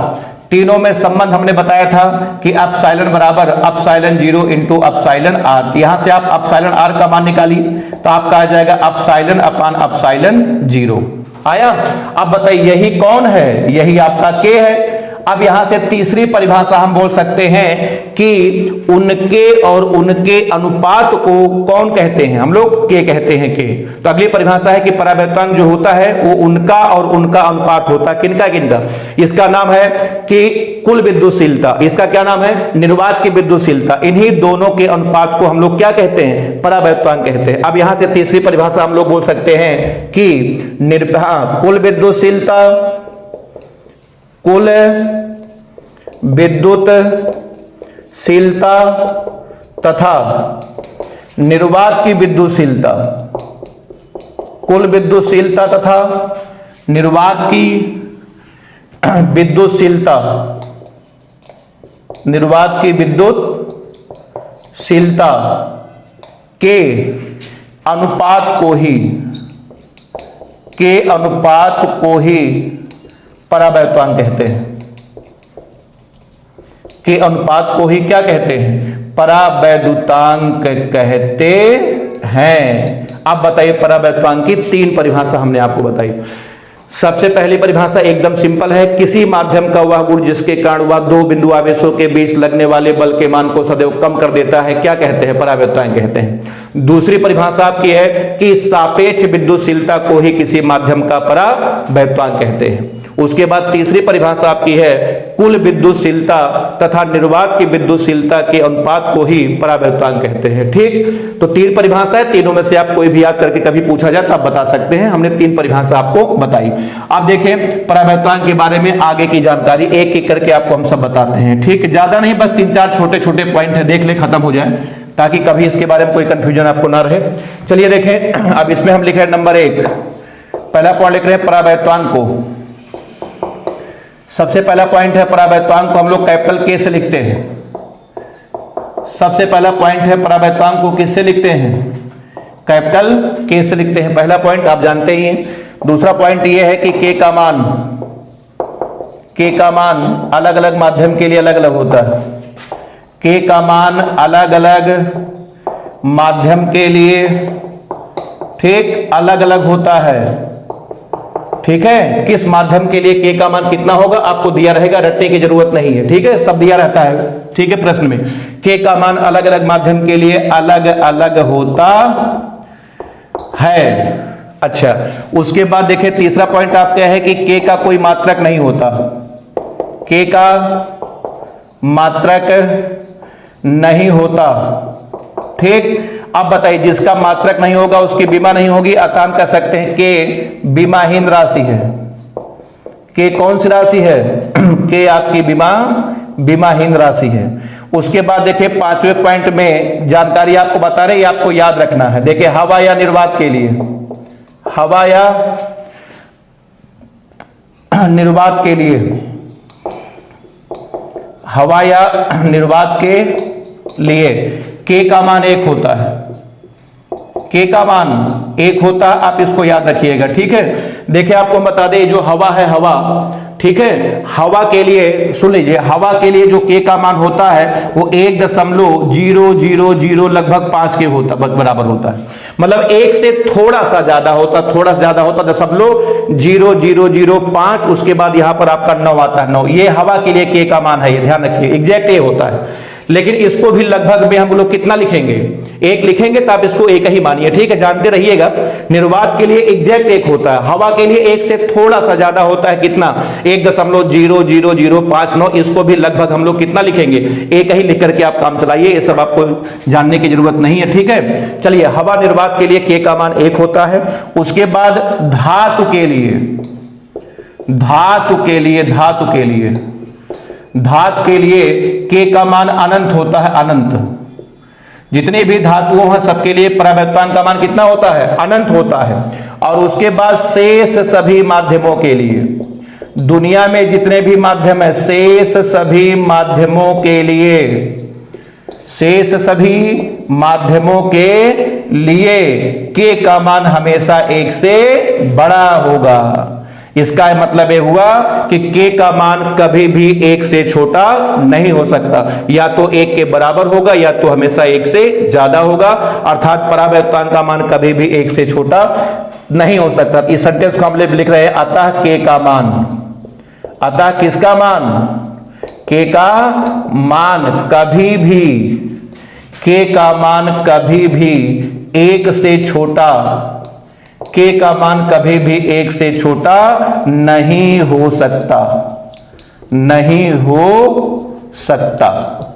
तीनों में संबंध हमने बताया था कि अपसाइलन बराबर अपसाइलन 0 इंटू अपसाइलन r। यहां से आप अपसाइलन r का मान निकालिए तो आपका आ जाएगा अपसाइलन अपान अपसाइलन 0 आया। अब बताइए यही कौन है, यही आपका k है। अब यहां से तीसरी परिभाषा हम बोल सकते हैं कि उनके और उनके अनुपात को कौन कहते हैं, हम लोग के कहते हैं के। तो अगली परिभाषा है कि परावैद्युतांक जो होता है वो उनका और उनका अनुपात होता है। किनका किनका, इसका नाम है कि कुल विद्युतशीलता, इसका क्या नाम है, निर्वात की विद्युतशीलता। इन्हीं दोनों के अनुपात को हम लोग क्या कहते हैं, परावैद्युतांक कहते हैं। अब यहां से तीसरी परिभाषा हम लोग बोल सकते हैं कि कुल विद्युतशीलता, कुल विद्युतशीलता तथा निर्वात की विद्युतशीलता, कुल विद्युतशीलता तथा निर्वात की विद्युतशीलता, निर्वात की विद्युतशीलता के अनुपात को ही परावैद्युतांक कहते हैं। के अनुपात को ही क्या कहते हैं, परावैद्युतांक कहते हैं। अब बताइए परावैद्युतांक की तीन परिभाषा हमने आपको बताई। सबसे पहली परिभाषा एकदम सिंपल है, किसी माध्यम का वह गुण जिसके कारण वह दो बिंदु आवेशों के बीच लगने वाले बल के मान को सदैव कम कर देता है, क्या कहते हैं, परावैद्युतांक कहते हैं। दूसरी परिभाषा आपकी है कि सापेक्ष विद्युतशीलता को ही किसी माध्यम का परावैद्युतांक कहते हैं। उसके बाद तीसरी परिभाषा आपकी है कुल विद्युतशीलता तथा निर्वात की विद्युतशीलता के अनुपात को ही परावैद्युतांक कहते हैं। ठीक, तो तीन परिभाषा है, तीनों में से आप कोई भी याद करके कभी पूछा जाए तो आप बता सकते हैं। हमने तीन परिभाषा आपको बताई। आप देखें परावैद्युतांक के बारे में आगे की जानकारी एक एक करके आपको हम सब बताते हैं। ठीक, ज्यादा नहीं, बस तीन चार छोटे छोटे पॉइंट है, देख ले, खत्म हो जाए, ताकि कभी इसके बारे में कोई कंफ्यूजन आपको ना रहे। चलिए देखें, अब इसमें हम लिख रहे हैं नंबर 1, पहला पॉइंट लिख रहे हैं परावैद्युतांक को। सबसे पहला पॉइंट है परावैद्युतांक को हम लोग कैपिटल के से लिखते हैं। सबसे पहला पॉइंट है परावैद्युतांक को किससे लिखते हैं, कैपिटल के से लिखते हैं। पहला पॉइंट आप जानते ही हैं। दूसरा पॉइंट ये है कि के का मान अलग अलग माध्यम के लिए अलग अलग होता है। के का मान अलग अलग माध्यम के लिए ठीक अलग अलग होता है। ठीक है, किस माध्यम के लिए के का मान कितना होगा आपको दिया रहेगा, रटने की जरूरत नहीं है। ठीक है, सब दिया रहता है। ठीक है, प्रश्न में के का मान अलग अलग माध्यम के लिए अलग अलग होता है। अच्छा, उसके बाद देखिए तीसरा पॉइंट आपका है कि के का कोई मात्रक नहीं होता। के का मात्रक नहीं होता। ठीक, अब बताइए जिसका मात्रक नहीं होगा उसकी बीमा नहीं होगी, अतः हम कह सकते हैं के बीमाहीन राशि है। के कौन सी राशि है, के आपकी बीमाहीन राशि है। उसके बाद देखिए पांचवें पॉइंट में जानकारी आपको बता रहे, आपको याद रखना है। देखिए हवा या निर्वात के लिए, हवा या निर्वात के लिए, हवा या निर्वात के लिए के का मान 1 होता है। के का मान 1 होता है, आप इसको याद रखिएगा। ठीक है, देखिए आपको बता दें जो हवा है, हवा, ठीक है, हवा के लिए सुन लीजिए, हवा के लिए जो के का मान होता है वो 1.000 लगभग 5 के होता बराबर होता है। मतलब 1 से थोड़ा सा ज्यादा होता, 0.005, उसके बाद यहां पर आपका 9 आता है। 9 ये हवा के लिए के का मान है, ये ध्यान रखिए, एग्जैक्ट ये होता है। लेकिन इसको भी लगभग में हम लोग कितना लिखेंगे, एक लिखेंगे, तो आप इसको एक ही मानिए, ठीक है। जानते रहिएगा निर्वात के लिए एग्जैक्ट एक होता है, हवा के लिए एक से थोड़ा सा ज्यादा होता है, कितना, 1.000059। इसको भी लगभग हम लोग कितना लिखेंगे, एक ही लिख करके आप काम चलाइए, ये सब आपको जानने की जरूरत नहीं है, ठीक है। चलिए, हवा निर्वात के लिए के का मान 1 होता है। उसके बाद धातु के लिए के का मान अनंत होता है, अनंत। जितने भी धातुओं हैं सबके लिए परावर्तन का मान कितना होता है, अनंत होता है। और उसके बाद शेष सभी माध्यमों के लिए, दुनिया में जितने भी माध्यम है, शेष सभी माध्यमों के लिए के का मान हमेशा 1 से बड़ा होगा। इसका मतलब ये हुआ कि के का मान कभी भी 1 से छोटा नहीं हो सकता, या तो 1 के बराबर होगा या तो हमेशा 1 से ज्यादा होगा, अर्थात परावर्तन का मान कभी भी 1 से छोटा नहीं हो सकता। इस सेंटेंस को हम लिख रहे हैं, अतः के का मान, अतः किसका मान, के का मान कभी भी, के का मान कभी भी 1 से छोटा, के का मान कभी भी 1 से छोटा नहीं हो सकता, नहीं हो सकता,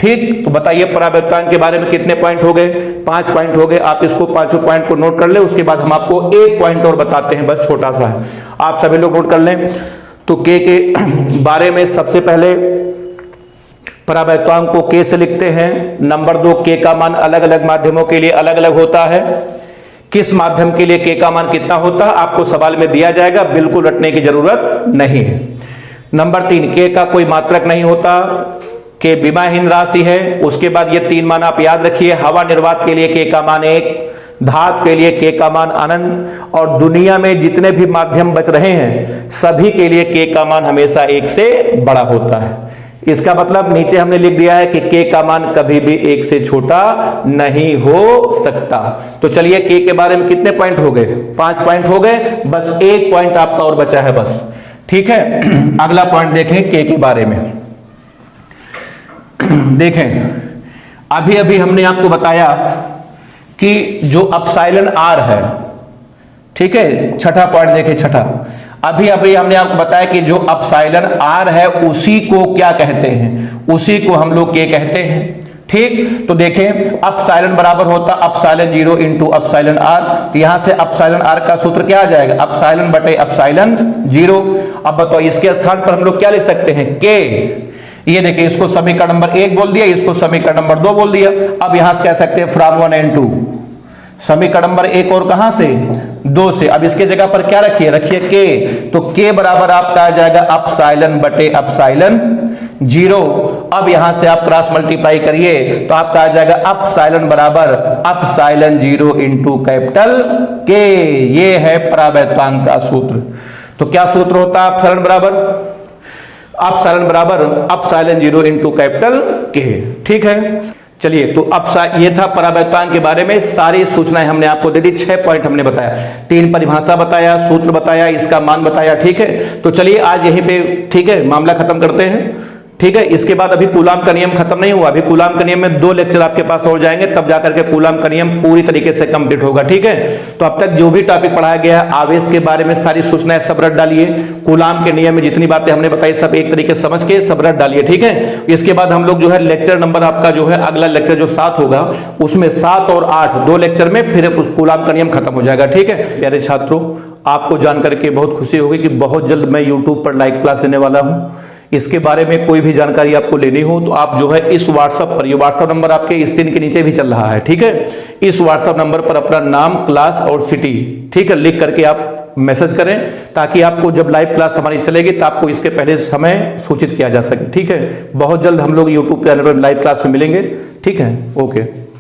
ठीक। तो बताइए परावर्तन के बारे में कितने पॉइंट हो गए, 5 पॉइंट हो गए। आप इसको 5 पॉइंट को नोट कर ले, उसके बाद हम आपको एक पॉइंट और बताते हैं, बस छोटा सा है, आप सभी लोग नोट कर लें। तो के बारे में सबसे पहले परावर्तन को के से लिखते हैं। नंबर 2, के का मान अलग अलग माध्यमों के लिए अलग अलग होता है। किस माध्यम के लिए के का मान कितना होता है आपको सवाल में दिया जाएगा, बिल्कुल रटने की जरूरत नहीं है। नंबर 3, के का कोई मात्रक नहीं होता, के विमाहीन राशि है। उसके बाद ये 3 मान आप याद रखिए, हवा निर्वात के लिए के का मान 1, धातु के लिए के का मान अनंत, और दुनिया में जितने भी माध्यम बच रहे हैं सभी के लिए के का मान हमेशा 1 से बड़ा होता है। इसका मतलब नीचे हमने लिख दिया है कि के का मान कभी भी 1 से छोटा नहीं हो सकता। तो चलिए, के बारे में कितने पॉइंट हो गए, 5 पॉइंट हो गए, बस एक पॉइंट आपका और बचा है, बस, ठीक है। अगला पॉइंट देखें के बारे में। देखें, अभी अभी हमने आपको बताया कि जो अपसाइलन आर है, ठीक है, छठा पॉइंट देखें, छठा, अभी अभी हमने आपको बताया कि जो अपसाइलन आर है उसी को क्या कहते हैं, उसी को हम लोग के कहते हैं, ठीक। तो देखें, अपसाइलन बराबर होता अपसाइलन 0 इंटू अपसाइलन आर। तो यहां से अपसाइलन आर का सूत्र क्या आ जाएगा, अपसाइलन बटे अपसाइलन 0। अब बताओ इसके स्थान पर हम लोग क्या लिख सकते हैं, के। ये देखिए, इसको समीकरण नंबर 1 बोल दिया, इसको समीकरण नंबर 2 बोल दिया। अब यहां से कह सकते हैं फ्रॉम 1 एंड 2, समीकरण नंबर 1 और कहां से, 2 से। अब इसके जगह पर क्या रखिए के, तो के बराबर आपका आ जाएगा अपसाइलन बटे अपसाइलन 0। अब यहां से आप क्रॉस मल्टीप्लाई करिए तो आपका आ जाएगा अपसाइलन बराबर अपसाइलन 0 इंटू कैपिटल के। ये है परावर्तन का सूत्र। तो क्या सूत्र होता है अपसाइलन बराबर अपसाइलन 0 इंटू कैपिटल के, ठीक है। चलिए, तो अब ये था परावर्तन के बारे में सारी सूचनाएं हमने आपको दे दी, 6 पॉइंट हमने बताया, 3 परिभाषा बताया, सूत्र बताया, इसका मान बताया, ठीक है। तो चलिए आज यहीं पे, ठीक है, मामला खत्म करते हैं, ठीक है। इसके बाद अभी कूलाम का नियम खत्म नहीं हुआ, अभी कूलाम का नियम में 2 लेक्चर आपके पास हो जाएंगे, तब जाकर के कूलाम का नियम पूरी तरीके से कंप्लीट होगा, ठीक है। तो अब तक जो भी टॉपिक पढ़ाया गया है, आवेश के बारे में सारी सूचनाएं सब रट डालिए, कूलाम के नियम में जितनी बातें हमने बताई सब एक तरीके से समझ के सब रट डालिए, ठीक है। इसके बाद हम लोग जो है लेक्चर नंबर आपका जो है अगला लेक्चर जो 7 होगा, उसमें 7 और 8 2 लेक्चर में फिर उस कूलाम का नियम खत्म हो जाएगा, ठीक है। प्यारे छात्रों, आपको जानकर के बहुत खुशी होगी कि बहुत जल्द मैं यूट्यूब पर लाइव क्लास लेने वाला हूं। इसके बारे में कोई भी जानकारी आपको लेनी हो तो आप जो है इस व्हाट्सएप पर, ये व्हाट्सएप नंबर आपके स्क्रीन के नीचे भी चल रहा है, ठीक है। इस व्हाट्सएप नंबर पर अपना नाम, क्लास और सिटी, ठीक है, लिख करके आप मैसेज करें, ताकि आपको जब लाइव क्लास हमारी चलेगी तो आपको इसके पहले समय सूचित किया जा सके, ठीक है। बहुत जल्द हम लोग यूट्यूब चैनल पर लाइव क्लास में मिलेंगे, ठीक है। ओके।